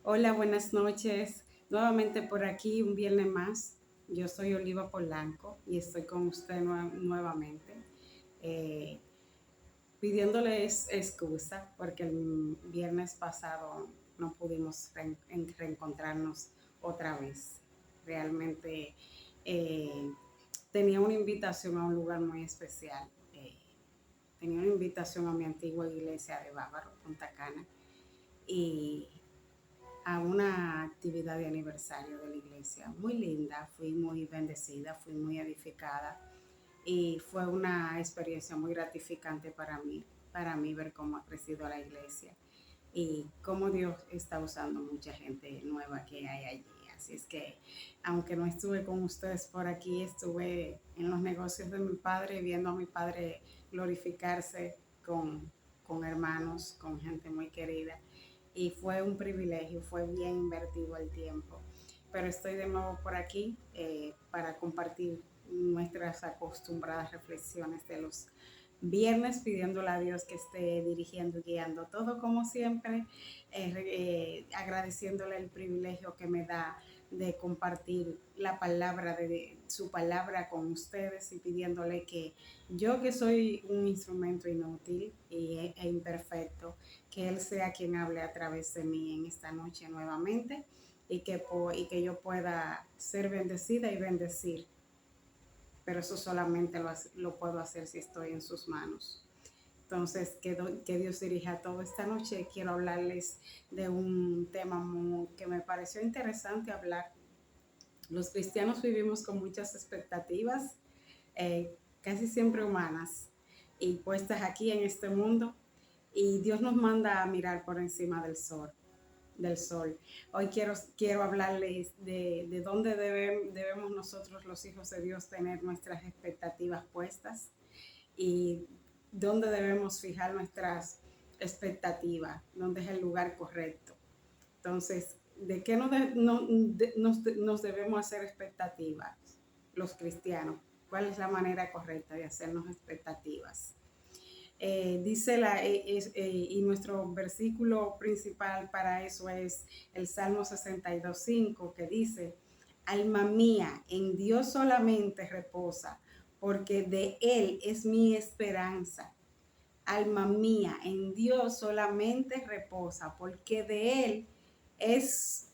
Hola, buenas noches. Nuevamente por aquí, un viernes más. Yo soy Oliva Polanco y estoy con usted nuevamente, eh, pidiéndoles excusa porque el viernes pasado no pudimos reencontrarnos otra vez. Realmente eh, tenía una invitación a un lugar muy especial. Tenía una invitación a mi antigua iglesia de Bávaro, Punta Cana, y a una actividad de aniversario de la iglesia. Muy linda, fui muy bendecida, fui muy edificada y fue una experiencia muy gratificante para mí ver cómo ha crecido la iglesia y cómo Dios está usando mucha gente nueva que hay allí. Así es que, aunque no estuve con ustedes por aquí, estuve en los negocios de mi padre, viendo a mi padre glorificarse con hermanos, con gente muy querida. Y fue un privilegio, fue bien invertido el tiempo. Pero estoy de nuevo por aquí para compartir nuestras acostumbradas reflexiones de los viernes, pidiéndole a Dios que esté dirigiendo y guiando todo como siempre, agradeciéndole el privilegio que me da de compartir la palabra de su palabra con ustedes y pidiéndole que yo, que soy un instrumento inútil e imperfecto, que Él sea quien hable a través de mí en esta noche nuevamente y que yo pueda ser bendecida y bendecir, pero eso solamente lo puedo hacer si estoy en sus manos. Entonces, que Dios dirija todo esta noche. Quiero hablarles de un tema que me pareció interesante hablar. Los cristianos vivimos con muchas expectativas, casi siempre humanas, y puestas aquí en este mundo, y Dios nos manda a mirar por encima del sol. Hoy quiero hablarles de dónde debemos nosotros, los hijos de Dios, tener nuestras expectativas puestas y dónde debemos fijar nuestras expectativas, dónde es el lugar correcto. Entonces, ¿de qué nos debemos hacer expectativas los cristianos? ¿Cuál es la manera correcta de hacernos expectativas? Y nuestro versículo principal para eso es el Salmo 62:5, que dice: alma mía, en Dios solamente reposa, porque de Él es mi esperanza. Alma mía, en Dios solamente reposa, es,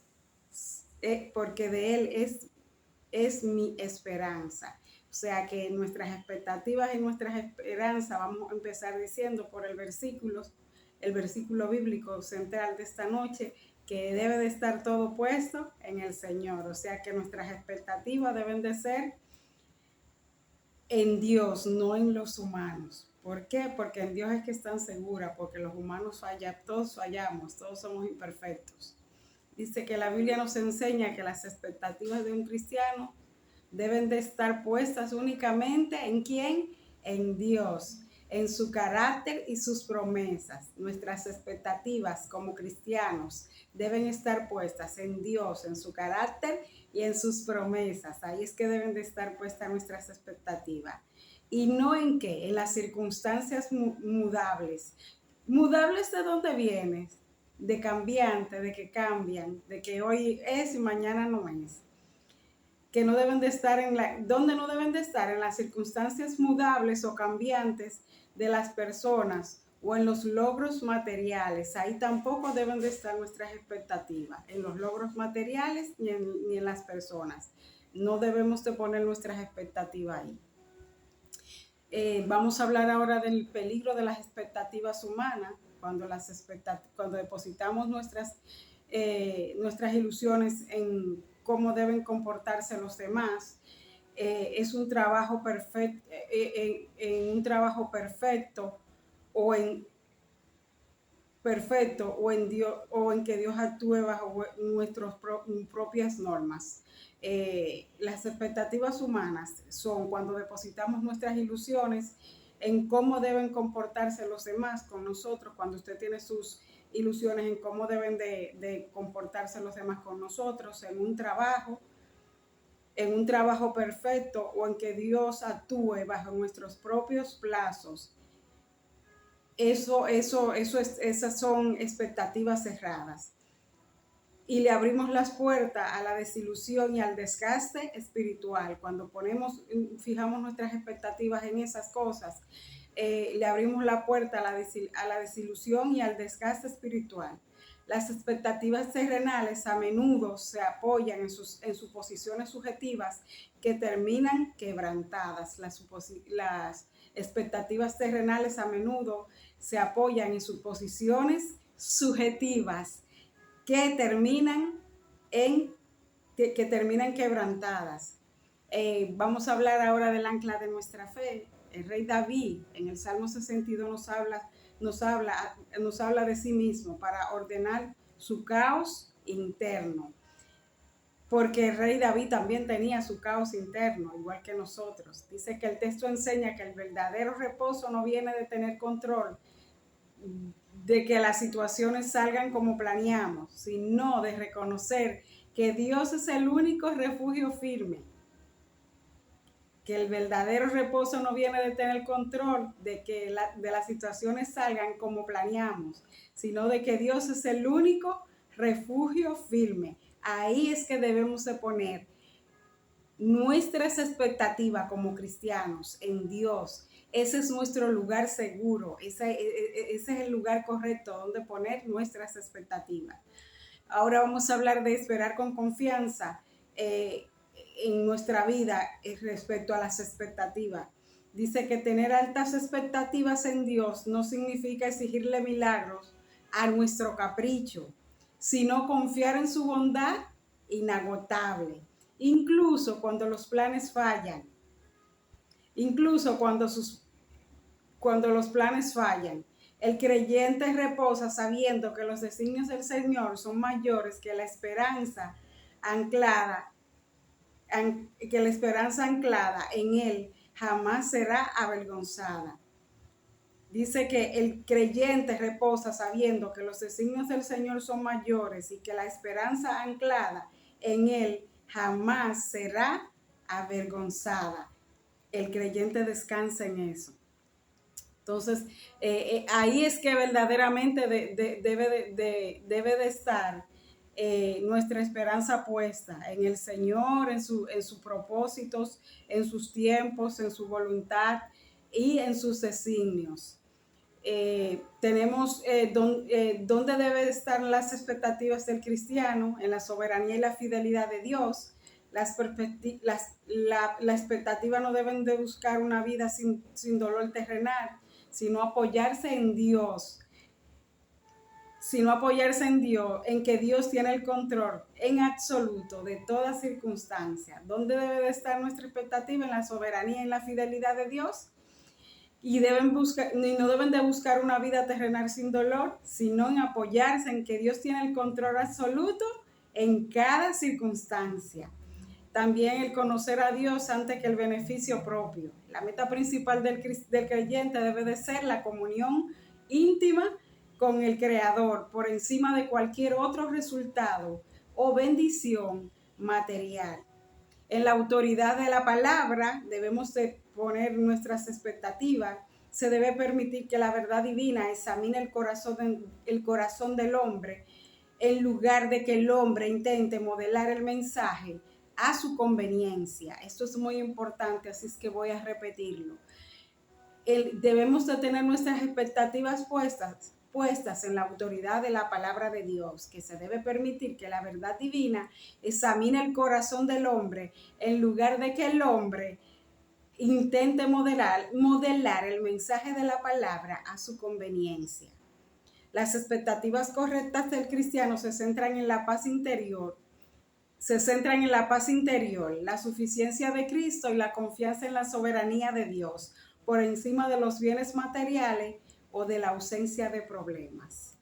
porque de Él es mi esperanza. O sea que nuestras expectativas y nuestras esperanzas, vamos a empezar diciendo por el versículo bíblico central de esta noche, que debe de estar todo puesto en el Señor. O sea que nuestras expectativas deben de ser en Dios, no en los humanos. ¿Por qué? Porque en Dios es que están seguras, porque los humanos todos fallamos, todos somos imperfectos. Dice que la Biblia nos enseña que las expectativas de un cristiano deben de estar puestas únicamente ¿en quién? En Dios, en su carácter y sus promesas. Nuestras expectativas como cristianos deben estar puestas en Dios, en su carácter y en sus promesas. Ahí es que deben de estar puestas nuestras expectativas. ¿Y no en qué? En las circunstancias mudables. ¿Mudables de dónde vienes? De cambiante, de que cambian, de que hoy es y mañana no es. Que no deben de estar ¿dónde no deben de estar? En las circunstancias mudables o cambiantes de las personas o en los logros materiales. Ahí tampoco deben de estar nuestras expectativas, en los logros materiales ni en las personas. No debemos de poner nuestras expectativas ahí. Vamos a hablar ahora del peligro de las expectativas humanas, cuando depositamos nuestras ilusiones en cómo deben comportarse los demás. Es un trabajo perfecto, en un trabajo o en perfecto o en Dios, o en que Dios actúe bajo nuestras propias normas. Las expectativas humanas son cuando depositamos nuestras ilusiones en cómo deben comportarse los demás con nosotros, cuando usted tiene sus ilusiones en cómo deben de comportarse los demás con nosotros en un trabajo perfecto o en que Dios actúe bajo nuestros propios plazos. Esas son expectativas cerradas. y le abrimos las puertas a la desilusión y al desgaste espiritual. Cuando fijamos nuestras expectativas en esas cosas, le abrimos la puerta a la desilusión y al desgaste espiritual. Las expectativas terrenales a menudo se apoyan en sus posiciones subjetivas que terminan quebrantadas. Las expectativas terrenales a menudo se apoyan en sus posiciones subjetivas que terminan quebrantadas. Vamos a hablar ahora del ancla de nuestra fe. El rey David en el Salmo 62 nos habla de sí mismo para ordenar su caos interno. Porque el rey David también tenía su caos interno, igual que nosotros. Dice que el texto enseña que el verdadero reposo no viene de tener control de que las situaciones salgan como planeamos, sino de reconocer que Dios es el único refugio firme. Que el verdadero reposo no viene de tener control de que de las situaciones salgan como planeamos, sino de que Dios es el único refugio firme. Ahí es que debemos de poner nuestras expectativas como cristianos en Dios. Ese es nuestro lugar seguro, ese es el lugar correcto donde poner nuestras expectativas. Ahora vamos a hablar de esperar con confianza en nuestra vida respecto a las expectativas. Dice que tener altas expectativas en Dios no significa exigirle milagros a nuestro capricho, sino confiar en su bondad inagotable. Incluso cuando los planes fallan, incluso cuando los planes fallan, el creyente reposa sabiendo que los designios del Señor son mayores que la esperanza anclada en Él jamás será avergonzada. Dice que el creyente reposa sabiendo que los designios del Señor son mayores y que la esperanza anclada en Él jamás será avergonzada. El creyente descansa en eso. Entonces, ahí es que verdaderamente debe de estar nuestra esperanza puesta en el Señor, en sus propósitos, en sus tiempos, en su voluntad y en sus designios. Tenemos dónde deben estar las expectativas del cristiano, en la soberanía y la fidelidad de Dios. La expectativa no deben de buscar una vida sin dolor terrenal, sino apoyarse en Dios, en que Dios tiene el control en absoluto de toda circunstancia. ¿Dónde debe de estar nuestra expectativa? En la soberanía y en la fidelidad de Dios. Y no deben de buscar una vida terrenal sin dolor, sino en apoyarse en que Dios tiene el control absoluto en cada circunstancia. También el conocer a Dios antes que el beneficio propio. La meta principal del creyente debe de ser la comunión íntima con el Creador por encima de cualquier otro resultado o bendición material. En la autoridad de la palabra debemos de poner nuestras expectativas. Se debe permitir que la verdad divina examine el corazón del hombre en lugar de que el hombre intente modelar el mensaje a su conveniencia. Esto es muy importante, así es que voy a repetirlo. Debemos de tener nuestras expectativas puestas en la autoridad de la palabra de Dios, que se debe permitir que la verdad divina examine el corazón del hombre en lugar de que el hombre intente modelar el mensaje de la palabra a su conveniencia. Las expectativas correctas del cristiano se centran en la paz interior, la suficiencia de Cristo y la confianza en la soberanía de Dios por encima de los bienes materiales o de la ausencia de problemas.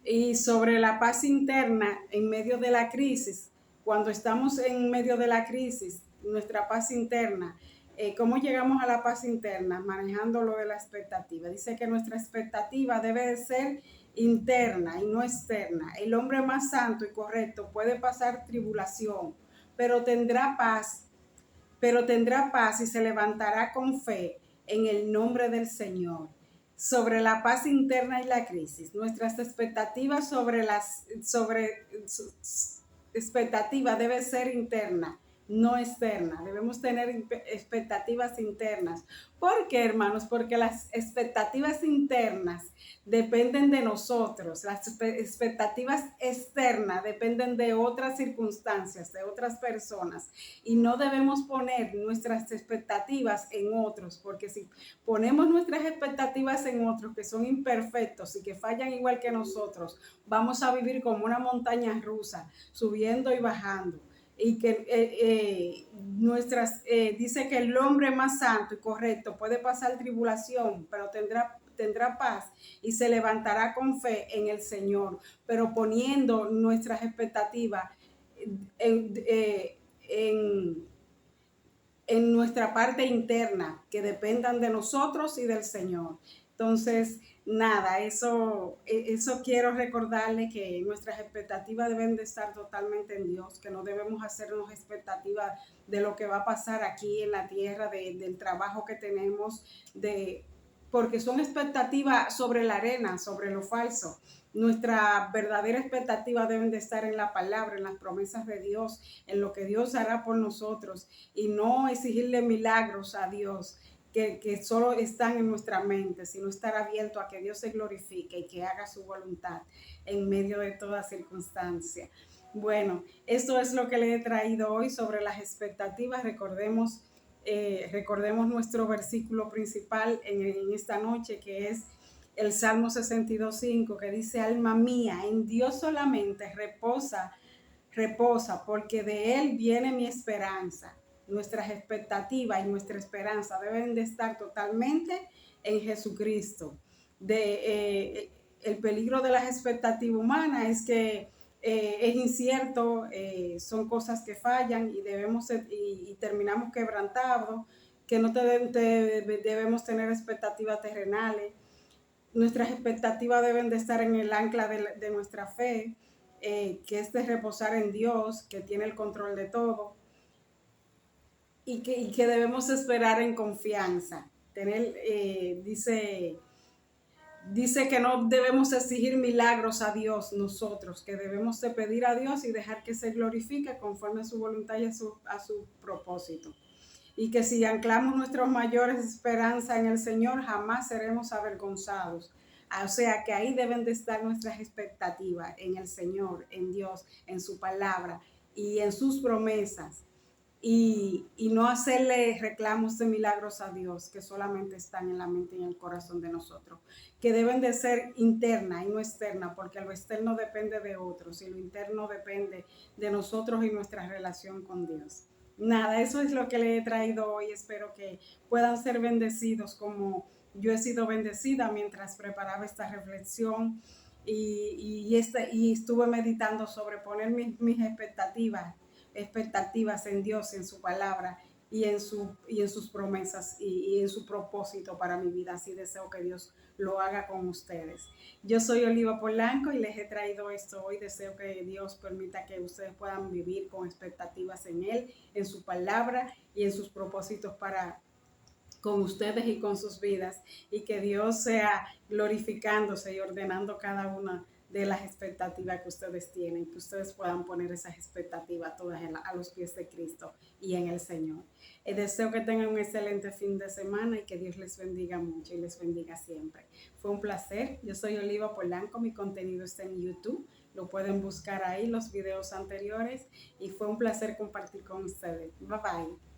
Y sobre la paz interna en medio de la crisis, cuando estamos en medio de la crisis, nuestra paz interna, ¿cómo llegamos a la paz interna? Manejando lo de la expectativa. Dice que nuestra expectativa debe de ser interna y no externa. El hombre más santo y correcto puede pasar tribulación, pero tendrá paz y se levantará con fe en el nombre del Señor. sobre la paz interna y la crisis. Nuestras expectativas expectativa debe ser interna, no externa. Debemos tener expectativas internas. ¿Por qué, hermanos? Porque las expectativas internas dependen de nosotros. Las expectativas externas dependen de otras circunstancias, de otras personas. Y no debemos poner nuestras expectativas en otros, porque si ponemos nuestras expectativas en otros que son imperfectos y que fallan igual que nosotros, vamos a vivir como una montaña rusa, subiendo y bajando. Y que dice que el hombre más santo y correcto puede pasar tribulación, pero tendrá paz y se levantará con fe en el Señor, pero poniendo nuestras expectativas en nuestra parte interna, que dependan de nosotros y del Señor. Entonces, nada, eso quiero recordarle, que nuestras expectativas deben de estar totalmente en Dios, que no debemos hacernos expectativas de lo que va a pasar aquí en la tierra, del trabajo que tenemos, porque son expectativas sobre la arena, sobre lo falso. Nuestra verdadera expectativa deben de estar en la palabra, en las promesas de Dios, en lo que Dios hará por nosotros, y no exigirle milagros a Dios que solo están en nuestra mente, sino estar abierto a que Dios se glorifique y que haga su voluntad en medio de toda circunstancia. Bueno, esto es lo que le he traído hoy sobre las expectativas. Recordemos nuestro versículo principal en esta noche, que es el Salmo 62:5, que dice: alma mía, en Dios solamente reposa, porque de Él viene mi esperanza. Nuestras expectativas y nuestra esperanza deben de estar totalmente en Jesucristo. El peligro de las expectativas humanas es que es incierto, son cosas que fallan y terminamos quebrantados, que no debemos tener expectativas terrenales. Nuestras expectativas deben de estar en el ancla de nuestra fe, que es de reposar en Dios, que tiene el control de todo, y que debemos esperar en confianza. Dice que no debemos exigir milagros a Dios nosotros, que debemos de pedir a Dios y dejar que se glorifique conforme a su voluntad y a su propósito. Y que si anclamos nuestras mayores esperanzas en el Señor, jamás seremos avergonzados. O sea que ahí deben de estar nuestras expectativas, en el Señor, en Dios, en su palabra y en sus promesas. Y no hacerle reclamos de milagros a Dios, que solamente están en la mente y en el corazón de nosotros, que deben de ser interna y no externa, porque lo externo depende de otros y lo interno depende de nosotros y nuestra relación con Dios. Nada, eso es lo que le he traído hoy. Espero que puedan ser bendecidos como yo he sido bendecida mientras preparaba esta reflexión y estuve meditando sobre poner mis expectativas en Dios, en su palabra y en sus promesas y en su propósito para mi vida. Así deseo que Dios lo haga con ustedes. Yo soy Oliva Polanco y les he traído esto hoy. Deseo que Dios permita que ustedes puedan vivir con expectativas en Él, en su palabra y en sus propósitos con ustedes y con sus vidas, y que Dios sea glorificándose y ordenando cada una de las expectativas que ustedes tienen, que ustedes puedan poner esas expectativas todas a los pies de Cristo y en el Señor. Deseo que tengan un excelente fin de semana y que Dios les bendiga mucho y les bendiga siempre. Fue un placer. Yo soy Oliva Polanco, mi contenido está en YouTube, lo pueden buscar ahí, los videos anteriores, y fue un placer compartir con ustedes. Bye bye.